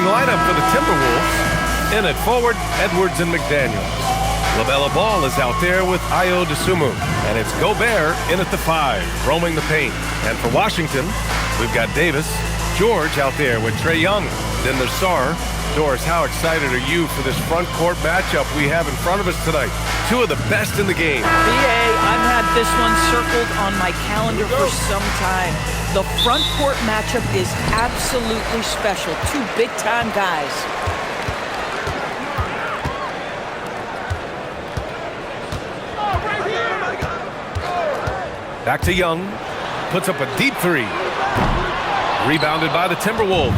lineup for the Timberwolves. In at forward, Edwards and McDaniels. LaMelo Ball is out there with Ayo Dosunmu. And it's Gobert in at the 5, roaming the paint. And for Washington, we've got Davis, George out there with Trae Young. Then there's Sarr. Doris, how excited are you for this front court matchup we have in front of us tonight? Two of the best in the game. BA, I've had this one circled on my calendar for some time. The front court matchup is absolutely special. Two big-time guys. Back to Young. Puts up a deep 3. Rebounded by the Timberwolves.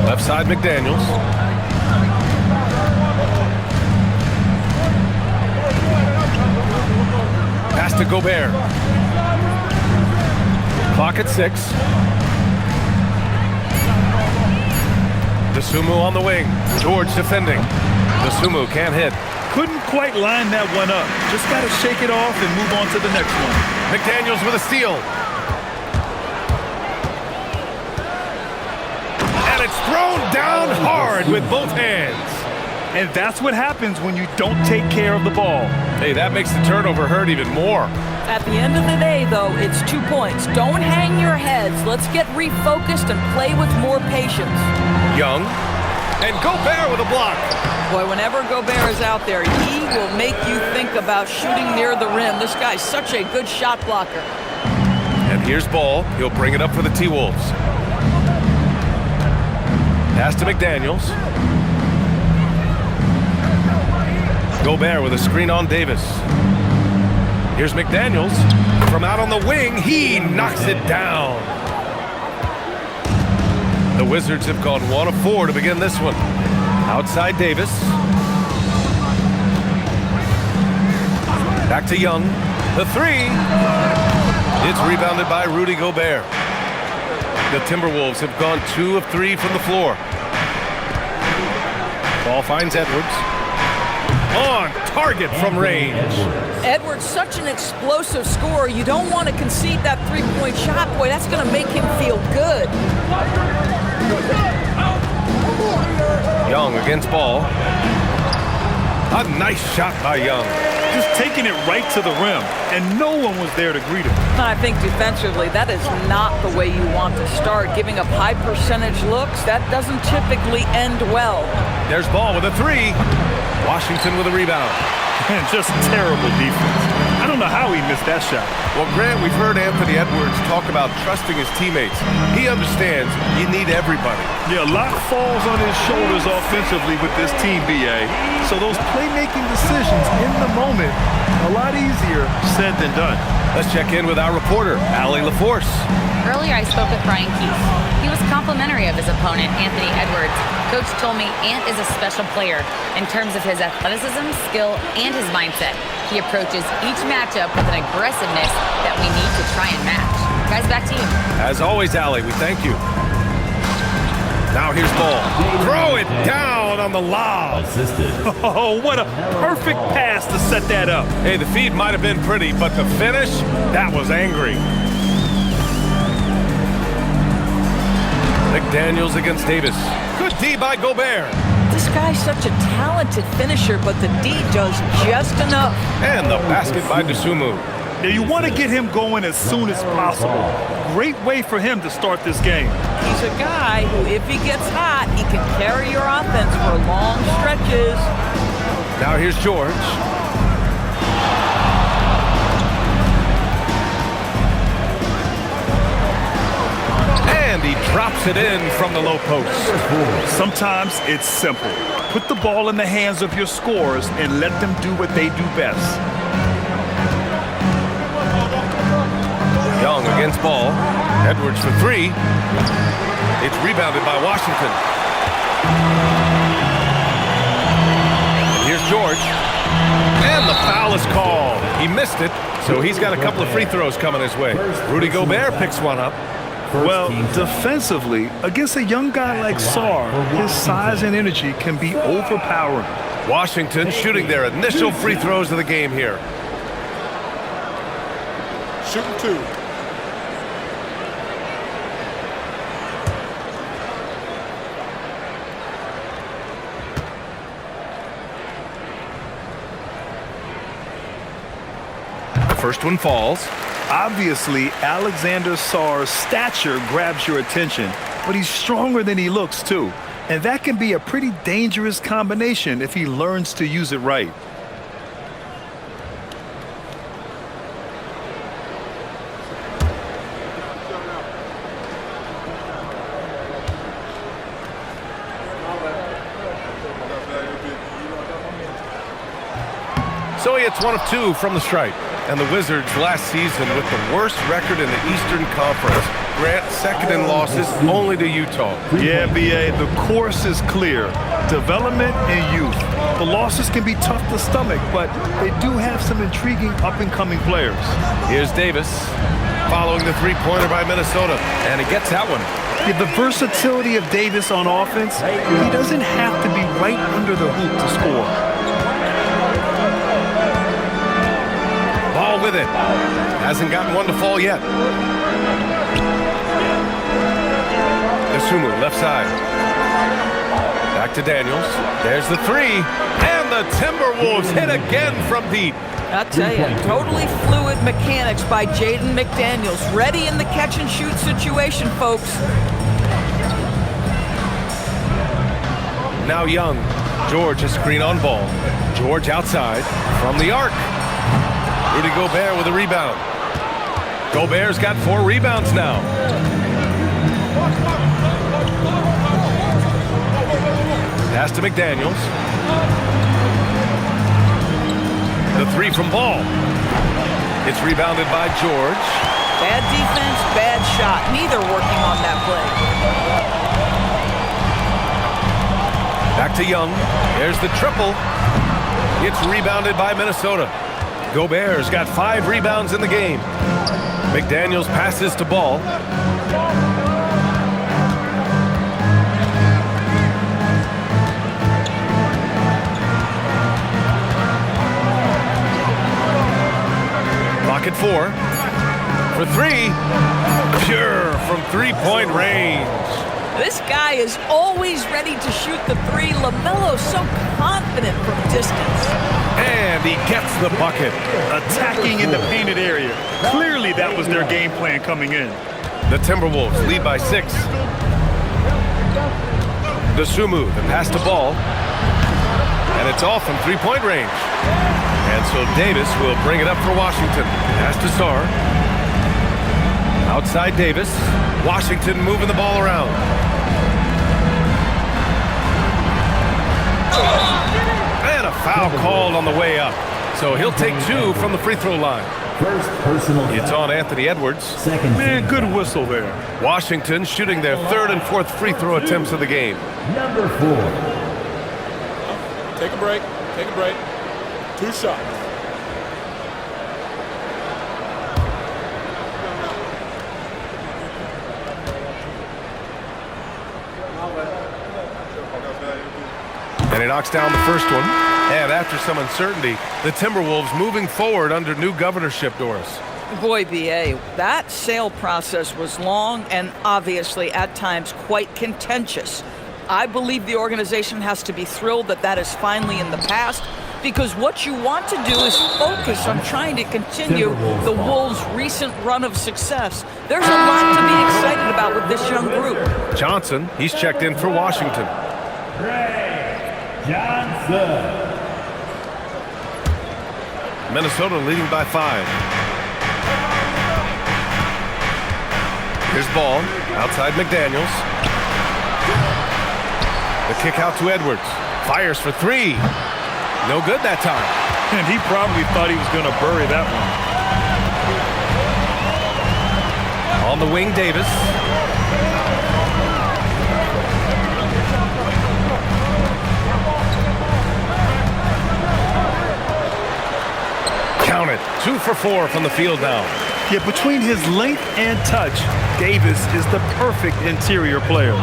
Left side, McDaniels. Pass to Gobert. Clock at 6. Dosunmu on the wing. George defending. Dosunmu can't hit. Couldn't quite line that one up. Just got to shake it off and move on to the next one. McDaniels with a steal. And it's thrown down hard with both hands. And that's what happens when you don't take care of the ball. Hey, that makes the turnover hurt even more. At the end of the day, though, it's 2 points. Don't hang your heads. Let's get refocused and play with more patience. Young. And Gobert with a block. Boy, whenever Gobert is out there, he will make you think about shooting near the rim. This guy's such a good shot blocker. And here's Ball. He'll bring it up for the T-Wolves. Pass to McDaniels. Gobert with a screen on Davis. Here's McDaniels. From out on the wing, he knocks it down. The Wizards have gone 1 of 4 to begin this one. Outside Davis. Back to Young. The 3. It's rebounded by Rudy Gobert. The Timberwolves have gone 2 of 3 from the floor. Ball finds Edwards. On target from range. Edwards, such an explosive scorer. You don't want to concede that 3-point shot. Boy, that's going to make him feel good. Young against Ball. A nice shot by Young. Just taking it right to the rim, and no one was there to greet him. I think defensively, that is not the way you want to start. Giving up high percentage looks, that doesn't typically end well. There's Ball with a 3. Washington with a rebound. And just terrible defense. I don't know how he missed that shot. Well, Grant, we've heard Anthony Edwards talk about trusting his teammates. He understands you need everybody. Yeah, a lot falls on his shoulders offensively with this team, BA. So those playmaking decisions in the moment, a lot easier said than done. Let's check in with our reporter, Allie LaForce. Earlier, I spoke with Brian Keith. He was complimentary of his opponent, Anthony Edwards. Coach told me Ant is a special player in terms of his athleticism, skill, and his mindset. He approaches each matchup with an aggressiveness that we need to try and match. Guys, back to you. As always, Allie, we thank you. Now here's Ball. Throw it down on the lob. Oh, what a perfect pass to set that up. Hey, the feed might have been pretty, but the finish, that was angry. McDaniels against Davis. Good D by Gobert. This guy's such a talented finisher, but the D does just enough. And the basket by Dosunmu. Now, you want to get him going as soon as possible. Great way for him to start this game. He's a guy who, if he gets hot, he can carry your offense for long stretches. Now here's George. And he drops it in from the low post. Sometimes it's simple. Put the ball in the hands of your scorers and let them do what they do best. Young against Ball. Edwards for 3. It's rebounded by Washington. Here's George. And the foul is called. He missed it, so he's got a couple of free throws coming his way. Rudy Gobert picks one up. Well, defensively, against a young guy like Sarr, his size and energy can be overpowering. Washington shooting their initial free throws of the game here. Shooting 2. First one falls. Obviously, Alexander Sarr's stature grabs your attention, but he's stronger than he looks, too. And that can be a pretty dangerous combination if he learns to use it right. So he hits 1 of 2 from the stripe. And the Wizards last season with the worst record in the Eastern Conference. Grant second in losses only to Utah. Yeah, B.A., the course is clear. Development and youth. The losses can be tough to stomach, but they do have some intriguing up-and-coming players. Here's Davis following the three-pointer by Minnesota. And he gets that one. Yeah, the versatility of Davis on offense, he doesn't have to be right under the hoop to score. Ball with it. Hasn't gotten one to fall yet. Isumu, left side. Back to Daniels. There's the three. And the Timberwolves hit again from deep. I'll tell you, totally fluid mechanics by Jaden McDaniels. Ready in the catch-and-shoot situation, folks. Now Young. George a screen on ball. George outside from the arc. Rudy Gobert with a rebound. Gobert's got 4 rebounds now. Pass to McDaniels. The three from Ball. It's rebounded by George. Bad defense, bad shot. Neither working on that play. Back to Young. There's the triple. It's rebounded by Minnesota. Gobert's got 5 rebounds in the game. McDaniels passes to Ball. Clock at 4. For 3. Pure from three-point range. This guy is always ready to shoot the three. LaMelo's so confident from distance. And he gets the bucket. Attacking in the painted area. Clearly that was their game plan coming in. The Timberwolves lead by 6. Isumu, the pass to Ball. And it's off from three-point range. And so Davis will bring it up for Washington. Pass to Sarr. Outside Davis. Washington moving the ball around. And a foul called on the way up. So he'll take 2 from the free throw line. First personal. It's on Anthony Edwards. Second. Man, good whistle there. Washington shooting their 3rd and 4th free throw attempts of the game. Number 4. Take a break. Take a break. 2 shots. And he knocks down the first one. And after some uncertainty, the Timberwolves moving forward under new governorship, Doris. Boy, B.A., that sale process was long and obviously at times quite contentious. I believe the organization has to be thrilled that that is finally in the past, because what you want to do is focus on trying to continue the Wolves' recent run of success. There's a lot to be excited about with this young group. Johnson, he's checked in for Washington. Johnson. Minnesota leading by 5. Here's Ball, outside McDaniels. The kick out to Edwards. Fires for 3. No good that time. And he probably thought he was going to bury that one. On the wing, Davis. Count it. 2 for 4 from the field now. Yeah, between his length and touch, Davis is the perfect interior player.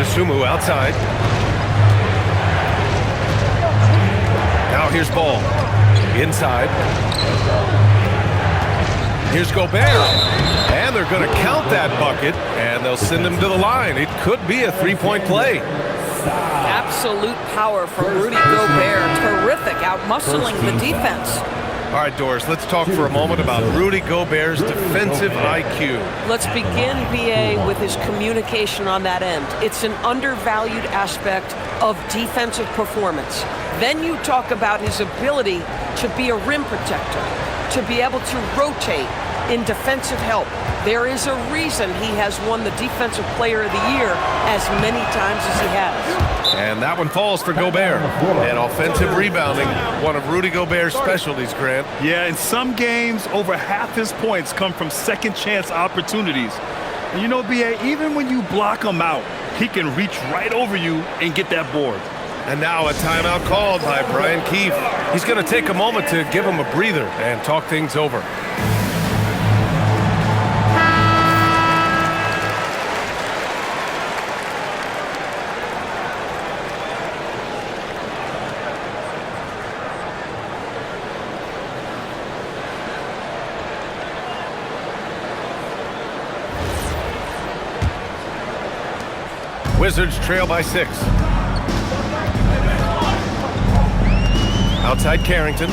Isumu outside. Now here's Ball. Inside. Here's Gobert. And they're going to count that bucket, and they'll send him to the line. It could be a 3-point play. Absolute power from Rudy Gobert. Terrific, out-muscling the defense. All right, Doris, let's talk for a moment about Rudy Gobert's defensive IQ. Let's begin, BA, with his communication on that end. It's an undervalued aspect of defensive performance. Then you talk about his ability to be a rim protector, to be able to rotate in defensive help. There is a reason he has won the Defensive Player of the Year as many times as he has. And that one falls for Gobert. And offensive rebounding, one of Rudy Gobert's specialties, Grant. Yeah, in some games, over half his points come from second-chance opportunities. And you know, BA, even when you block him out, he can reach right over you and get that board. And now a timeout called by Brian Keefe. He's going to take a moment to give him a breather and talk things over. Wizards trail by 6. Outside Carrington.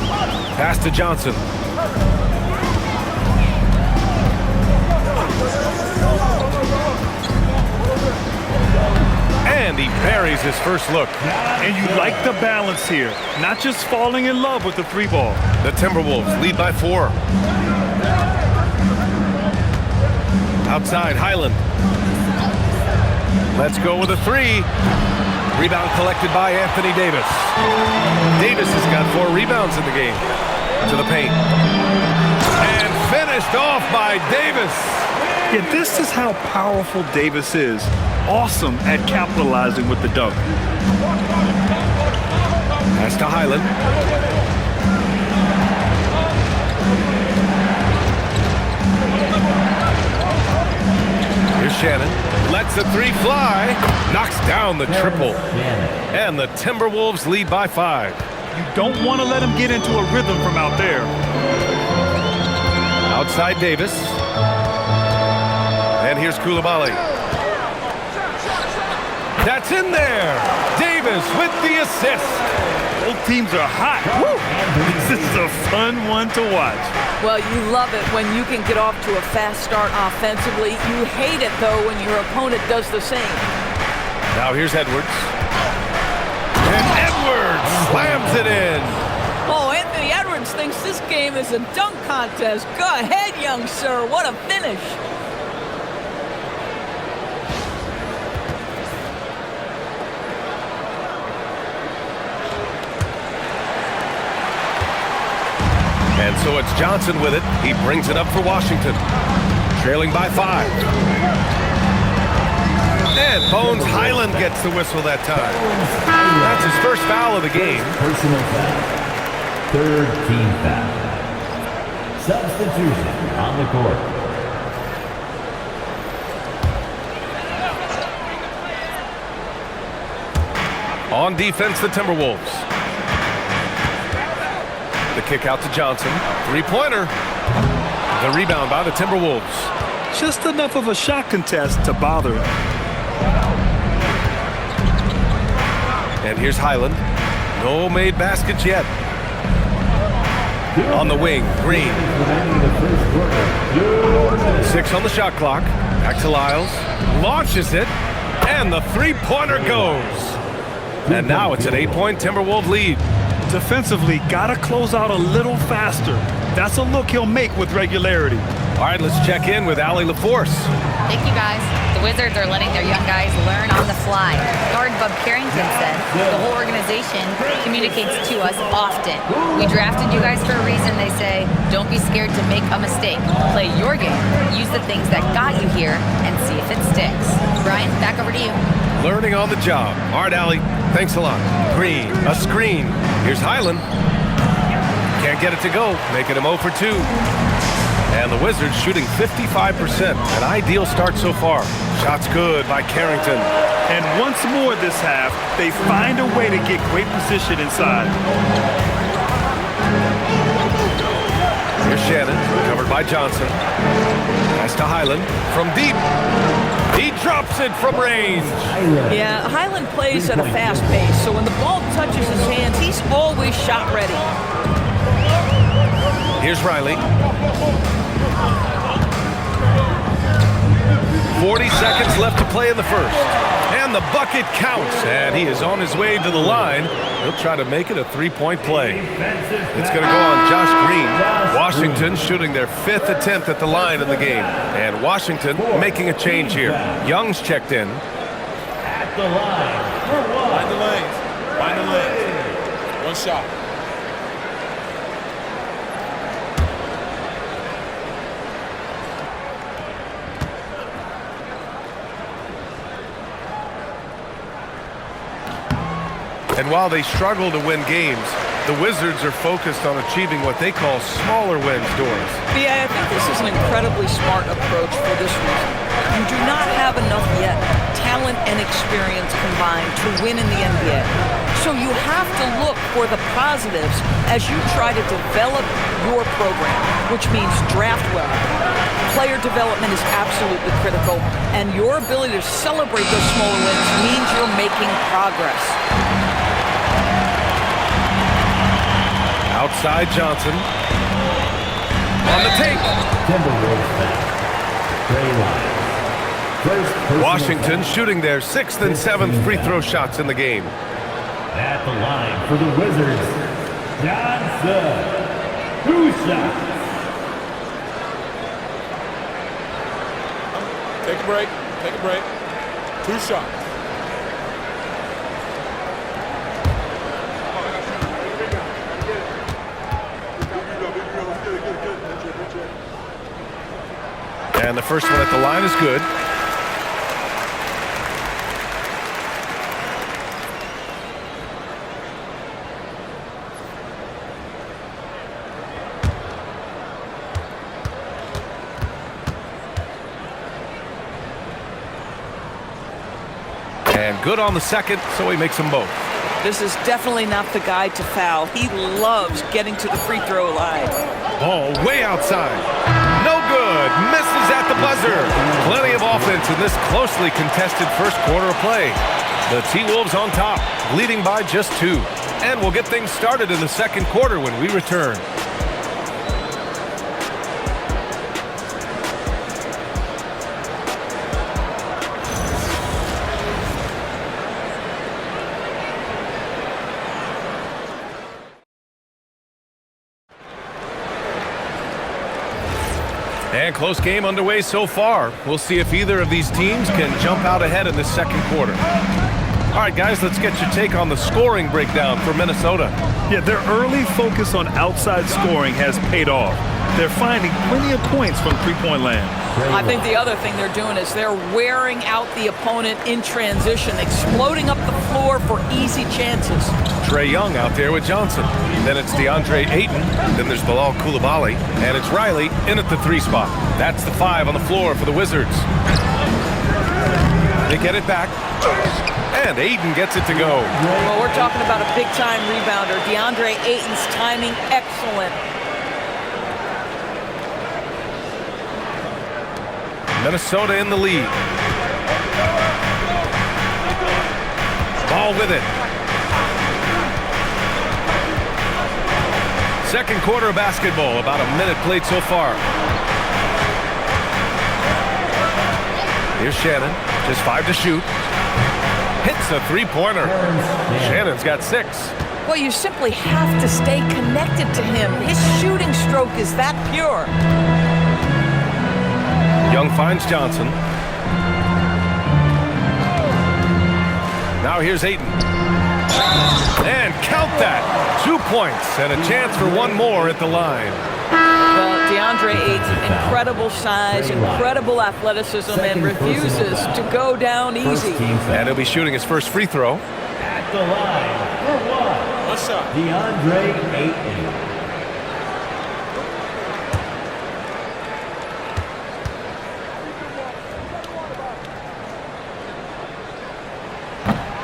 Pass to Johnson. And he buries his first look. And you like the balance here. Not just falling in love with the 3-ball. The Timberwolves lead by 4. Outside Highland. Let's go with a 3. Rebound collected by Anthony Davis. Davis has got 4 rebounds in the game. To the paint. And finished off by Davis. Yeah, this is how powerful Davis is. Awesome at capitalizing with the dunk. Pass to Highland. Here's Shannon. Lets the 3 fly. Knocks down the triple. And the Timberwolves lead by 5. You don't want to let him get into a rhythm from out there. Outside Davis. And here's Coulibaly. That's in there. Davis with the assist. Both teams are hot. Woo. This is a fun one to watch. Well, you love it when you can get off to a fast start offensively. You hate it, though, when your opponent does the same. Now here's Edwards. And Edwards slams it in. Oh, Anthony Edwards thinks this game is a dunk contest. Go ahead, young sir. What a finish. And so it's Johnson with it. He brings it up for Washington. Trailing by 5. And Bones Highland gets the whistle that time. That's his first foul of the game. Personal foul. 3rd team foul. Substitution on the court. On defense, the Timberwolves. The kick out to Johnson. 3-pointer. The rebound by the Timberwolves. Just enough of a shot contest to bother him. And here's Highland. No made baskets yet. On the wing, Green. 6 on the shot clock. Back to Lyles. Launches it. And the 3-pointer goes. And now it's an 8-point Timberwolves lead. Defensively, gotta close out a little faster. That's a look he'll make with regularity. All right, let's check in with Allie LaForce. Thank you, guys. The Wizards are letting their young guys learn on the fly. Guard Bub Carrington said, the whole organization communicates to us often. We drafted you guys for a reason, they say. Don't be scared to make a mistake. Play your game. Use the things that got you here and see if it sticks. Brian, back over to you. Learning on the job. All right, Allie, thanks a lot. Green, a screen. Here's Highland. Can't get it to go, making him 0 for 2. And the Wizards shooting 55%. An ideal start so far. Shots good by Carrington. And once more this half, they find a way to get great position inside. Here's Shannon, covered by by Johnson. Pass to Highland from deep. He drops it from range. Yeah, Highland plays at a fast pace, so when the ball touches his hands, he's always shot ready. Here's Riley. 40 seconds left to play in the first. And the bucket counts, and he is on his way to the line. He'll try to make it a three-point play. It's going to go on Josh Green. Washington shooting their 5th attempt at the line in the game. And Washington making a change here. Young's checked in. At the line. Find the lanes. Find the lanes. One shot. And while they struggle to win games, the Wizards are focused on achieving what they call smaller wins, Doris. Yeah, I think this is an incredibly smart approach for this reason. You do not have enough yet talent and experience combined to win in the NBA. So you have to look for the positives as you try to develop your program, which means draft well. Player development is absolutely critical, and your ability to celebrate those smaller wins means you're making progress. Outside Johnson. On the tape. Timberwolves back. Trey line. First personal Washington foul. shooting their 6th and 7th free throw shots in the game. At the line for the Wizards, Johnson. 2 shots. Take a break. Take a break. 2 shots. And the first one at the line is good. And good on the second, so he makes them both. This is definitely not the guy to foul. He loves getting to the free throw line. Ball way outside. No good. Misses at the buzzer. Plenty of offense in this closely contested first quarter of play. The T-Wolves on top, leading by just 2. And we'll get things started in the second quarter when we return. And close game underway so far. We'll see if either of these teams can jump out ahead in the second quarter. All right, guys, let's get your take on the scoring breakdown for Minnesota. Yeah, their early focus on outside scoring has paid off. They're finding plenty of points from three-point land. I think the other thing they're doing is they're wearing out the opponent in transition, exploding up the floor for easy chances. Trae Young out there with Johnson. Then it's DeAndre Ayton. Then there's Bilal Coulibaly. And it's Riley in at the 3 spot. That's the 5 on the floor for the Wizards. They get it back. And Ayton gets it to go. Well, we're talking about a big-time rebounder. DeAndre Ayton's timing excellent. Minnesota in the lead. Ball with it. Second quarter of basketball, about a minute played so far. Here's Shannon, just 5 to shoot. Hits a 3-pointer. Shannon's got 6. Well, you simply have to stay connected to him. His shooting stroke is that pure. Young finds Johnson. Now here's Ayton. And count that. 2 points and a chance for one more at the line. Well, DeAndre Ayton, incredible size, incredible athleticism, and refuses to go down easy. And he'll be shooting his first free throw. At the line for 1. One shot. DeAndre Ayton.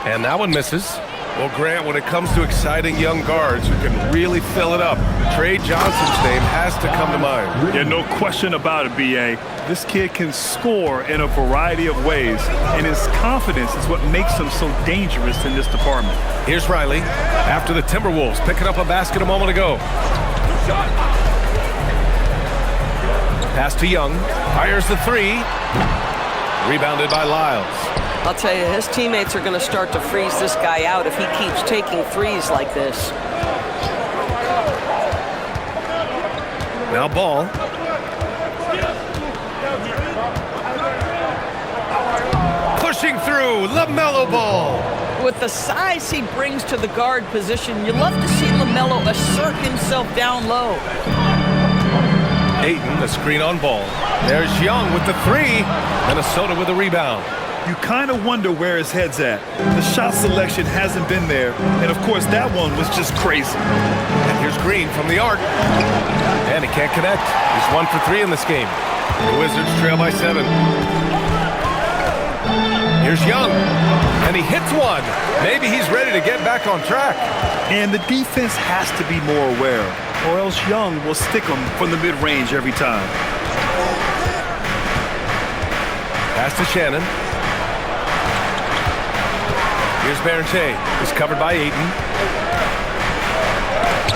And that one misses. Well, Grant, when it comes to exciting young guards who can really fill it up, Trey Johnson's name has to come to mind. Yeah, no question about it, B.A. This kid can score in a variety of ways, and his confidence is what makes him so dangerous in this department. Here's Riley after the Timberwolves picking up a basket a moment ago. Pass to Young. Fires the three. Rebounded by Lyles. I'll tell you, his teammates are going to start to freeze this guy out if he keeps taking threes like this. Now Ball. Pushing through. LaMelo Ball. With the size he brings to the guard position, you love to see LaMelo assert himself down low. Ayton, the screen on Ball. There's Young with the three. Minnesota with a rebound. You kind of wonder where his head's at. The shot selection hasn't been there, and of course that one was just crazy. And here's Green from the arc. And he can't connect. He's 1 for 3 in this game. The Wizards trail by 7. Here's Young. And he hits one. Maybe he's ready to get back on track. And the defense has to be more aware, or else Young will stick them from the mid-range every time. Pass to Shannon. Here's Berente. He's covered by Ayton.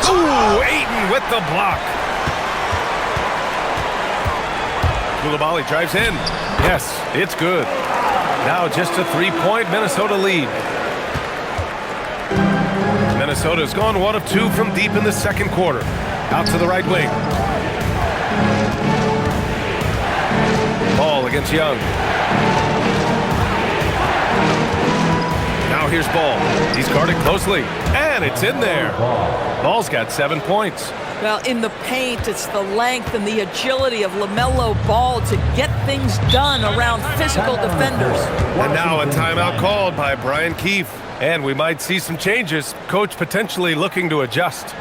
Ooh, Ayton with the block. Coulibaly drives in. Yes, it's good. Now just a 3-point Minnesota lead. Minnesota's gone 1 of 2 from deep in the second quarter. Out to the right wing. Ball against Young. Now here's Ball. He's guarded closely, and it's in there. Ball's got 7 points. Well, in the paint, it's the length and the agility of LaMelo Ball to get things done around physical defenders. And now a timeout called by Brian Keefe. And we might see some changes. Coach potentially looking to adjust. Davis,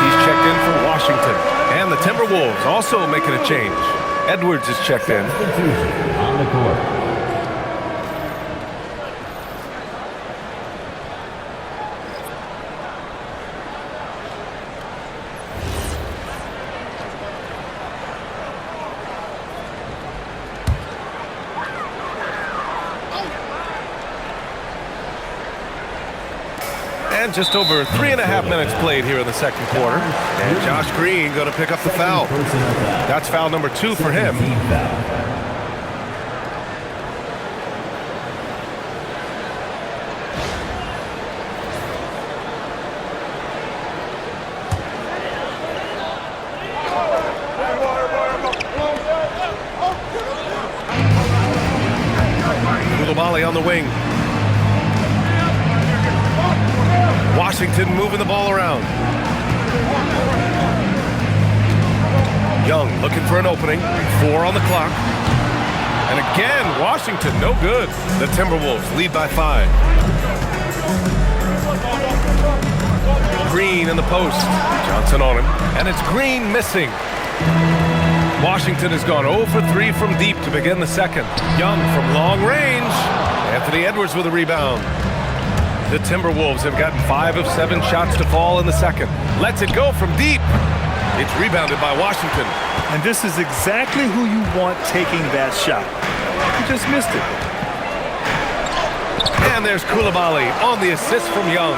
he's checked in for Washington. And the Timberwolves also making a change. Edwards is checked in. On the court. And just over 3.5 minutes played here in the second quarter. And Josh Green going to pick up the foul. That's foul number 2 for him. Coulibaly on the wing. Washington moving the ball around. Young looking for an opening. 4 on the clock. And again, Washington no good. The Timberwolves lead by 5. Green in the post. Johnson on him. And it's Green missing. Washington has gone 0 for 3 from deep to begin the second. Young from long range. Anthony Edwards with a rebound. The Timberwolves have gotten 5 of 7 shots to fall in the second. Lets it go from deep. It's rebounded by Washington. And this is exactly who you want taking that shot. He just missed it. And there's Coulibaly on the assist from Young.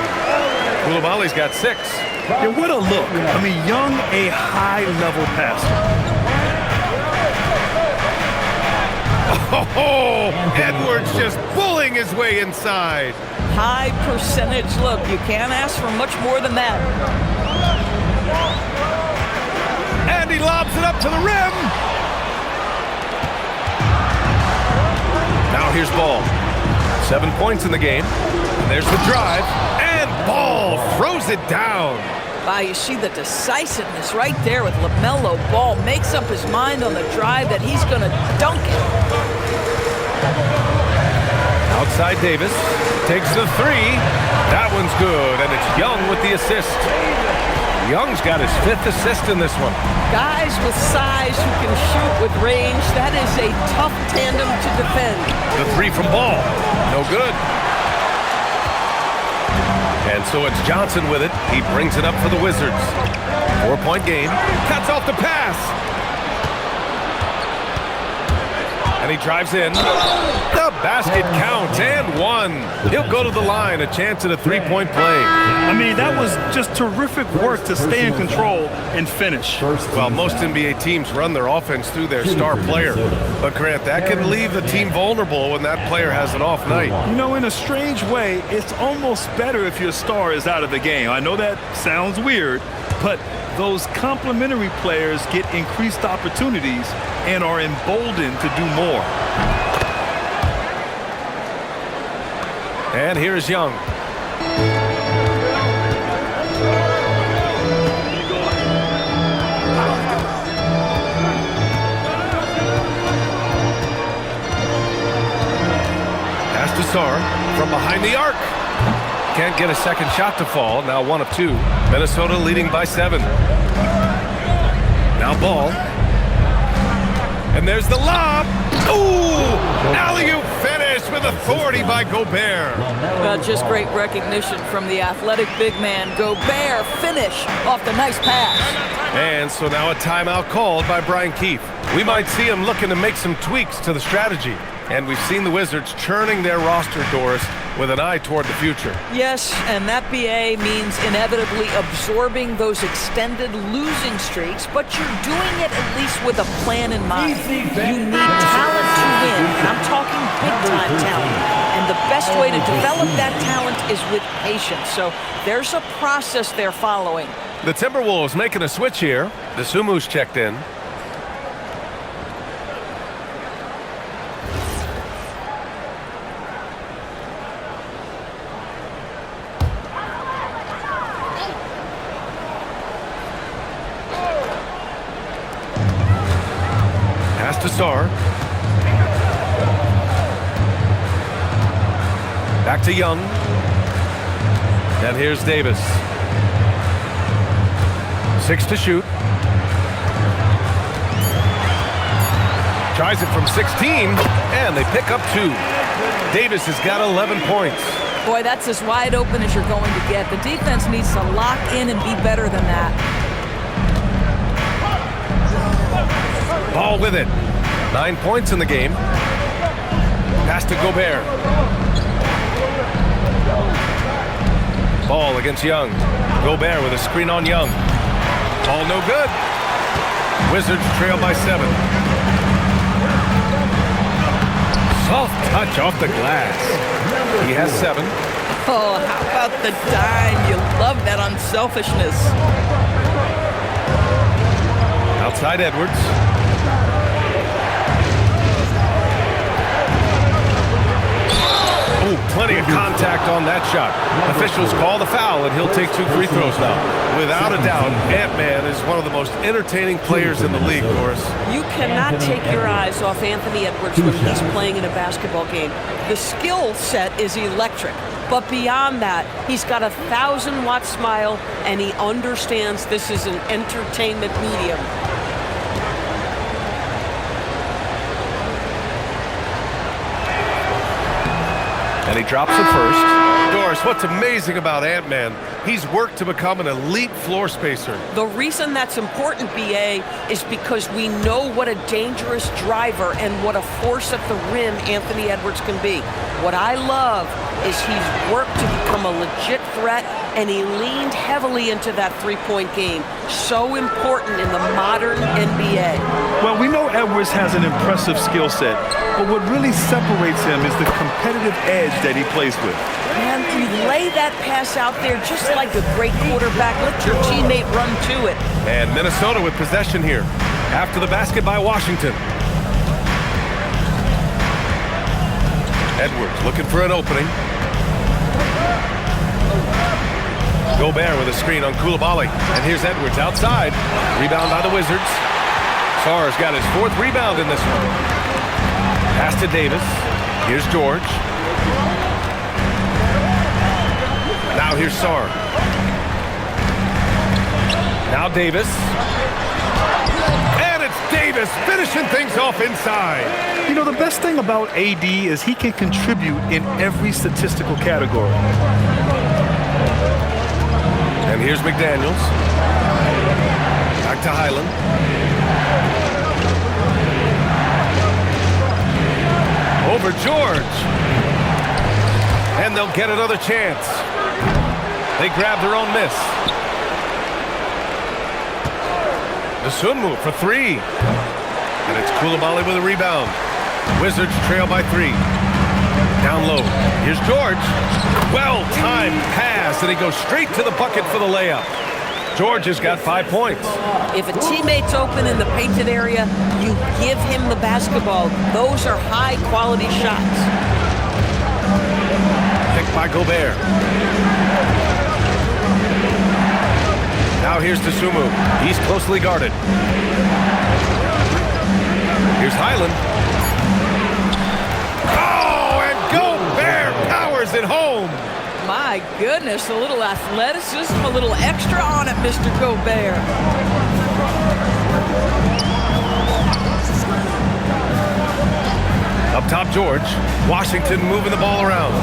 Coulibaly's got 6. Yeah, what a look. I mean, Young, a high-level passer. Oh, Edwards just pulling his way inside. High percentage look. You can't ask for much more than that. And he lobs it up to the rim. Now here's Ball. 7 points in the game. And there's the drive. And Ball throws it down. Wow, you see the decisiveness right there with LaMelo Ball. Makes up his mind on the drive that he's going to dunk it. Outside Davis. Takes the 3. That one's good. And it's Young with the assist. Young's got his 5th assist in this one. Guys with size who can shoot with range, that is a tough tandem to defend. The 3 from Ball. No good. And so it's Johnson with it. He brings it up for the Wizards. 4-point game. Cuts off the pass. And he drives in. The basket counts and 1. He'll go to the line. A chance at a 3-point play. I mean, that was just terrific work to stay in control and finish. Well, most NBA teams run their offense through their star player. But, Grant, that can leave the team vulnerable when that player has an off night. You know, in a strange way, it's almost better if your star is out of the game. I know that sounds weird, but those complementary players get increased opportunities and are emboldened to do more. And here's Young. Pass to Sarr from behind the arc. Can't get a second shot to fall. Now 1 of 2. Minnesota leading by 7. Now Ball. And there's the lob. Ooh! Alley-oop finish with authority by Gobert. Just great recognition from the athletic big man. Gobert finish off the nice pass. And so now a timeout called by Brian Keefe. We might see him looking to make some tweaks to the strategy. And we've seen the Wizards churning their roster, Doris, with an eye toward the future. Yes, and that BA means inevitably absorbing those extended losing streaks, but you're doing it at least with a plan in mind. You need talent to win, and I'm talking big-time talent. And the best way to develop that talent is with patience. So there's a process they're following. The Timberwolves making a switch here. DeSumu's checked in. Pass to Sarr. Back to Young. And here's Davis. 6 to shoot. Tries it from 16, and they pick up 2. Davis has got 11 points. Boy, that's as wide open as you're going to get. The defense needs to lock in and be better than that. Ball with it. 9 points in the game. Pass to Gobert. Ball against Young. Gobert with a screen on Young. Ball no good. Wizards trail by 7. Soft touch off the glass. He has 7. Oh, how about the dime? You love that unselfishness. Outside Edwards. Ooh, plenty of contact on that shot. Officials call the foul, and he'll take 2 free throws now. Without a doubt, Ant-Man is one of the most entertaining players in the league, Doris. You cannot take your eyes off Anthony Edwards when he's playing in a basketball game. The skill set is electric. But beyond that, he's got a 1,000-watt smile, and he understands this is an entertainment medium. And he drops it first. Doris, what's amazing about Ant-Man, he's worked to become an elite floor spacer. The reason that's important, BA, is because we know what a dangerous driver and what a force at the rim Anthony Edwards can be. What I love is he's worked to become a legit threat, and he leaned heavily into that three-point game. So important in the modern NBA. Well, we know Edwards has an impressive skill set, but what really separates him is the competitive edge that he plays with. And you lay that pass out there just like a great quarterback. Let your teammate run to it. And Minnesota with possession here. After the basket by Washington. Edwards looking for an opening. Gobert with a screen on Coulibaly. And here's Edwards outside. Rebound by the Wizards. Sarr's got his 4th rebound in this one. Pass to Davis. Here's George. Now here's Sarr. Now Davis. And it's Davis finishing things off inside. You know, the best thing about AD is he can contribute in every statistical category. And here's McDaniels. Back to Highland. Over George. And they'll get another chance. They grab their own miss. Dosunmu for three. And it's Coulibaly with a rebound. Wizards trail by 3. Down low. Here's George. Well-timed pass, and he goes straight to the bucket for the layup. George has got 5 points. If a teammate's open in the painted area, you give him the basketball. Those are high-quality shots. Picked by Gobert. Now here's Dosunmu. He's closely guarded. Here's Highland. Oh, and Gobert powers it home. My goodness, a little athleticism, a little extra on it, Mr. Gobert. Up top, George. Washington moving the ball around.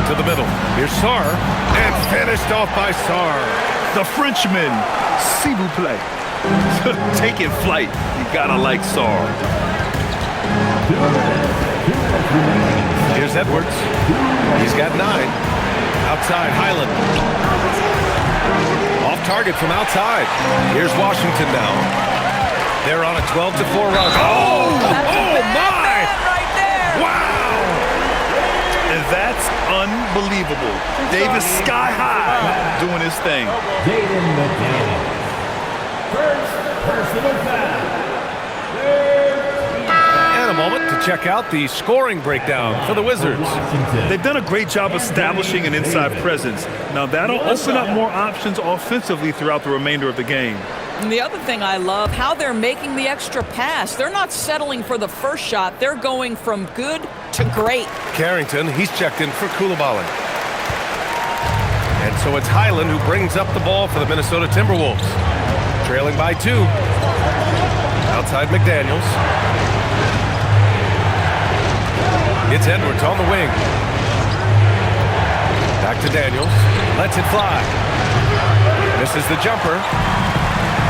To the middle. Here's Sarr. And finished off by Sarr. The Frenchman, s'il vous plaît. Taking flight. You gotta like Sarr. Here's Edwards. He's got 9. Outside, Highland. Off target from outside. Here's Washington now. They're on a 12-4 run. Oh my! Right there. Wow! And that's unbelievable. Davis sky high doing his thing. Jaden McDaniels. First personal foul. And a moment to check out the scoring breakdown for the Wizards. They've done a great job establishing an inside presence. Now that'll open up more options offensively throughout the remainder of the game. And the other thing I love, how they're making the extra pass. They're not settling for the first shot. They're going from good to great. Carrington, he's checked in for Coulibaly. And so it's Highland who brings up the ball for the Minnesota Timberwolves. Trailing by 2. Outside McDaniels. It's Edwards on the wing. Back to Daniels. Lets it fly. Misses the jumper.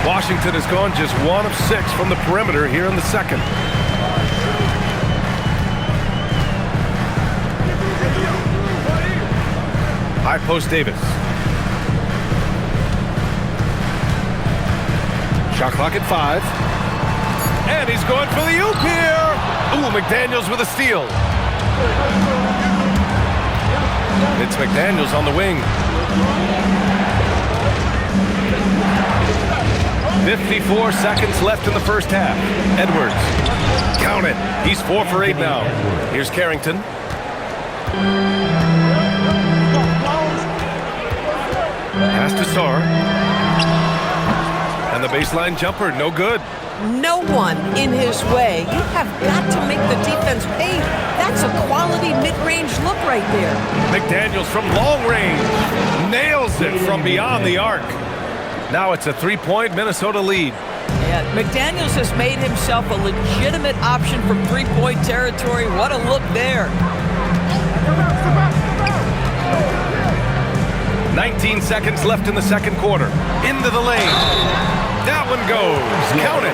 Washington has gone just 1 of 6 from the perimeter here in the second. High post Davis. Shot clock at 5. And he's going for the oop here. Ooh, McDaniels with a steal. It's McDaniels on the wing. 54 seconds left in the first half. Edwards. Count it. He's 4 for 8 now. Here's Carrington. Pass to Sarr. And the baseline jumper, no good. No one in his way. You have got to make the defense pay. That's a quality mid-range look right there. McDaniels from long range. Nails it from beyond the arc. Now it's a 3-point Minnesota lead. Yeah, McDaniels has made himself a legitimate option from 3-point territory. What a look there. 19 seconds left in the second quarter. Into the lane. That one goes. Count it.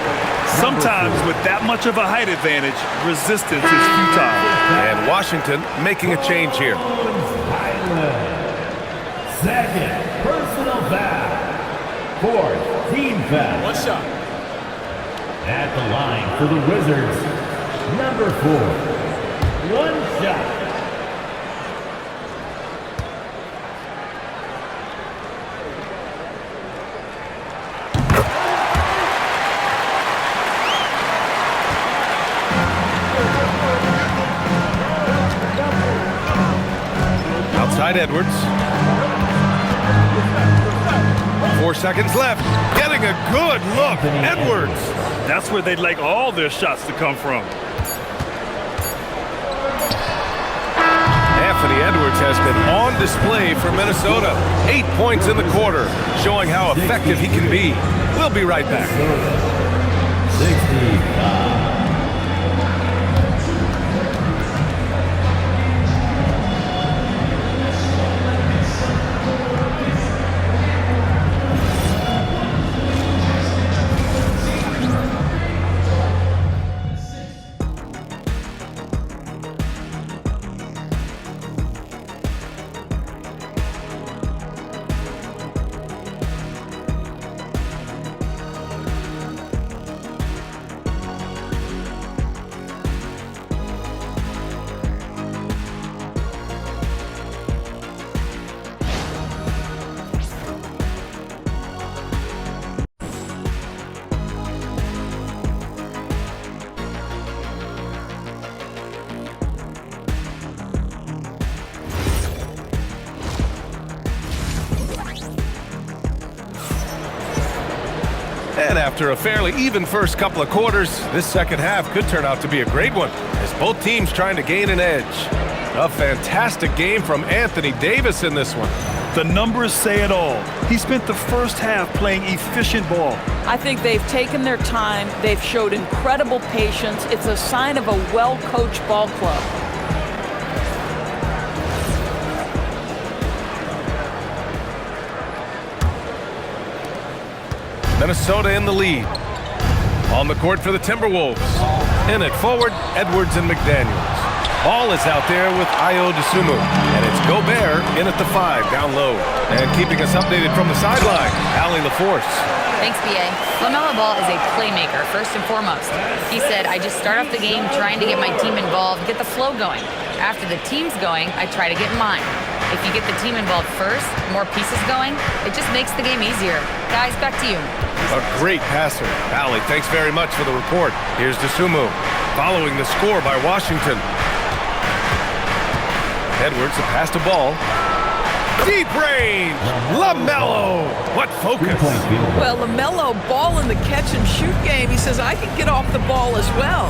Sometimes with that much of a height advantage, resistance is futile. And Washington making a change here. Second personal foul. 4th team foul. 1 shot. At the line for the Wizards, number 4. 1 shot. Outside Edwards. 4 seconds left. Getting a good look. Edwards. That's where they'd like all their shots to come from. Edwards has been on display for Minnesota. 8 points in the quarter, showing how effective he can be. We'll be right back. 65. And after a fairly even first couple of quarters, this second half could turn out to be a great one, as both teams trying to gain an edge. A fantastic game from Anthony Davis in this one. The numbers say it all. He spent the first half playing efficient ball. I think they've taken their time. They've showed incredible patience. It's a sign of a well-coached ball club. Minnesota in the lead. On the court for the Timberwolves. In it forward, Edwards and McDaniels. Ball is out there with Ayo Dosunmu. And it's Gobert in at the 5, down low. And keeping us updated from the sideline, Allie LaForce. Thanks, B.A. LaMelo Ball is a playmaker, first and foremost. He said, I just start off the game trying to get my team involved, get the flow going. After the team's going, I try to get mine. If you get the team involved first, more pieces going, it just makes the game easier. Guys, back to you. A great passer. Allie, thanks very much for the report. Here's Dosunmu, following the score by Washington. Edwards, a pass to ball. Deep range! LaMelo! What focus! Well, LaMelo, ball in the catch-and-shoot game. He says, I can get off the ball as well.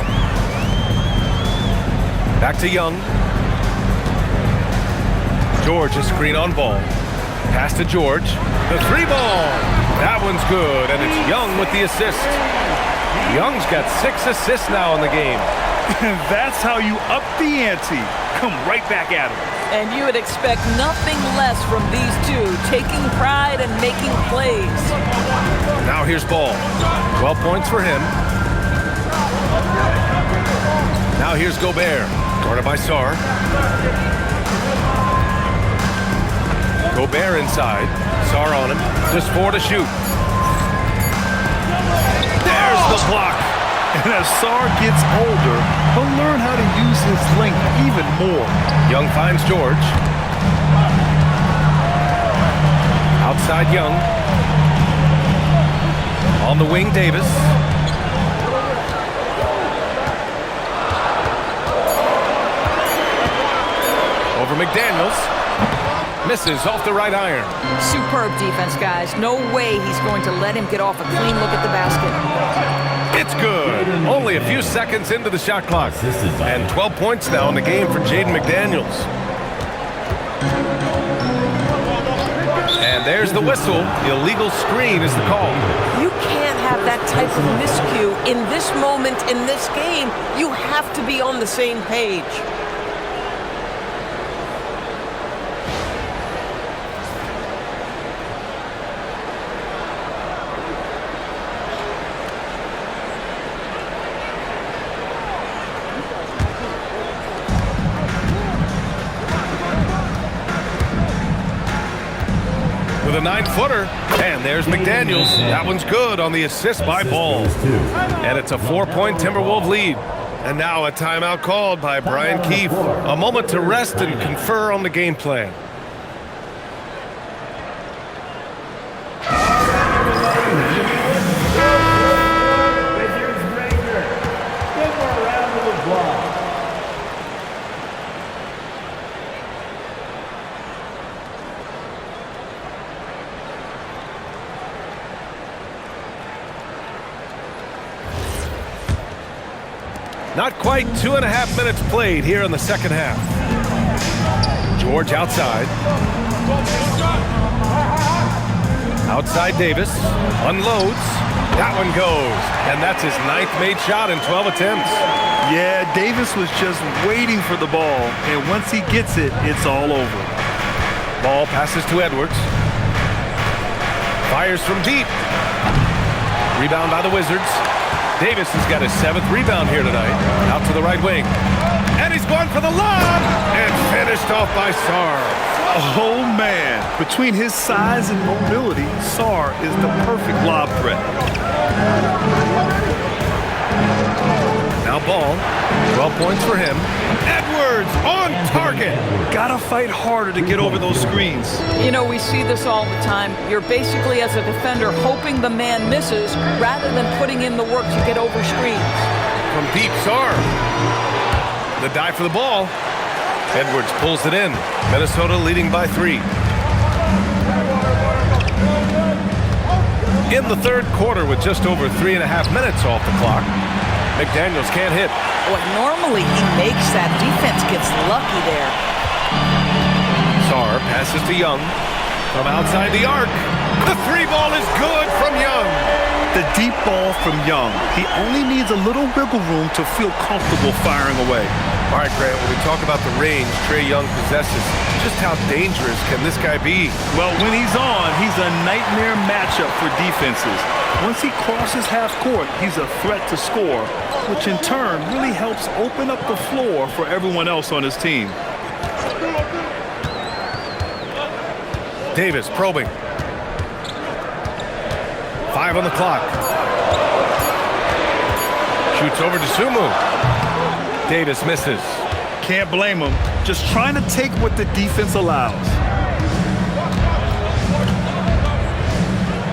Back to Young. George, a screen on ball. Pass to George. The 3-ball. That one's good, and it's Young with the assist. Young's got 6 assists now in the game. That's how you up the ante. Come right back at him. And you would expect nothing less from these two, taking pride and making plays. Now here's Ball. 12 points for him. Now here's Gobert. Guarded by Sarr. Gobert inside. Sarr on him. Just 4 to shoot. There's the block. And as Sarr gets older, he'll learn how to use his length even more. Young finds George. Outside Young. On the wing, Davis. Over McDaniels. Misses off the right iron. Superb defense, guys. No way he's going to let him get off a clean look at the basket. It's good. Only a few seconds into the shot clock. And 12 points now in the game for Jaden McDaniels. And there's the whistle. The illegal screen is the call. You can't have that type of miscue in this moment in this game. You have to be on the same page. With a 9-footer, and there's McDaniels. That one's good on the assist by Ball. And it's a 4-point Timberwolves lead. And now a timeout called by Brian Keefe. A moment to rest and confer on the game plan. Not quite 2.5 minutes played here in the second half. George outside. Outside Davis. Unloads. That one goes. And that's his 9th made shot in 12 attempts. Yeah, Davis was just waiting for the ball. And once he gets it, it's all over. Ball passes to Edwards. Fires from deep. Rebound by the Wizards. Davis has got his 7th rebound here tonight. Out to the right wing. And he's going for the lob. And finished off by Sarr. Oh, man. Between his size and mobility, Sarr is the perfect lob threat. Now Ball. 12 points for him. Edwards on target. Gotta fight harder to get over those screens. You know, we see this all the time. You're basically, as a defender, hoping the man misses rather than putting in the work to get over screens. From deep, Sarr. The dive for the ball. Edwards pulls it in. Minnesota leading by 3. In the third quarter with just over 3.5 minutes off the clock, McDaniels can't hit. Boy, normally he makes that. Defense gets lucky there. Sarr passes to Young. From outside the arc. The 3 ball is good from Young. The deep ball from Young. He only needs a little wiggle room to feel comfortable firing away. All right, Grant, when we talk about the range Trae Young possesses, just how dangerous can this guy be? Well, when he's on, he's a nightmare matchup for defenses. Once he crosses half court, he's a threat to score, which in turn really helps open up the floor for everyone else on his team. Davis probing. 5 on the clock. Shoots over to Sumu. Davis misses. Can't blame him. Just trying to take what the defense allows.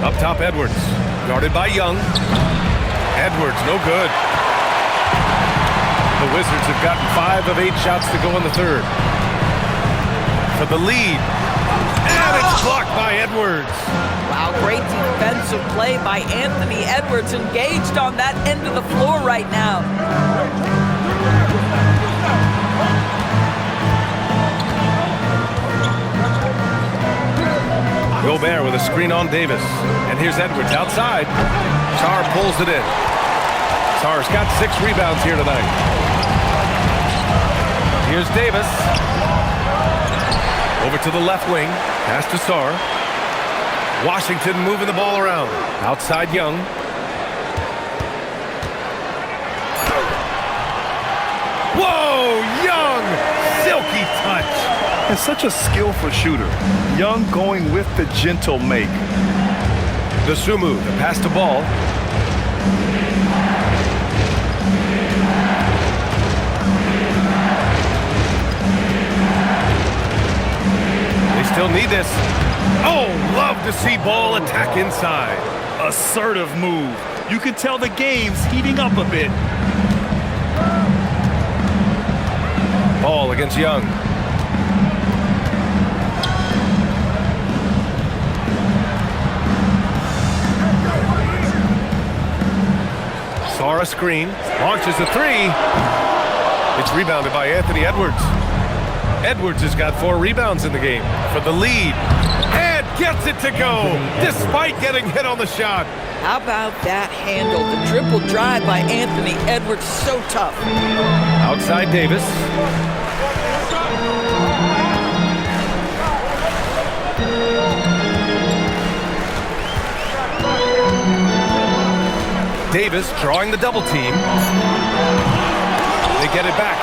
Up top, Edwards. Guarded by Young. Edwards, no good. The Wizards have gotten 5 of 8 shots to go in the third. For the lead. And it's blocked by Edwards. Wow, great defensive play by Anthony Edwards, engaged on that end of the floor right now. Gobert with a screen on Davis. And here's Edwards outside. Sarr pulls it in. Sarr's got 6 rebounds here tonight. Here's Davis. Over to the left wing. Pass to Sarr. Washington moving the ball around. Outside Young. Whoa! Young! Silky touch. And such a skillful shooter. Young going with the gentle make. Dosunmu, the pass to Ball. They still need this. Oh, love to see Ball attack inside. Assertive move. You can tell the game's heating up a bit. Ball against Young. Sarr a screen, launches a 3. It's rebounded by Anthony Edwards. Edwards has got 4 rebounds in the game for the lead. And gets it to go, despite getting hit on the shot. How about that handle? The dribble drive by Anthony Edwards, so tough. Outside Davis. Davis drawing the double team. They get it back.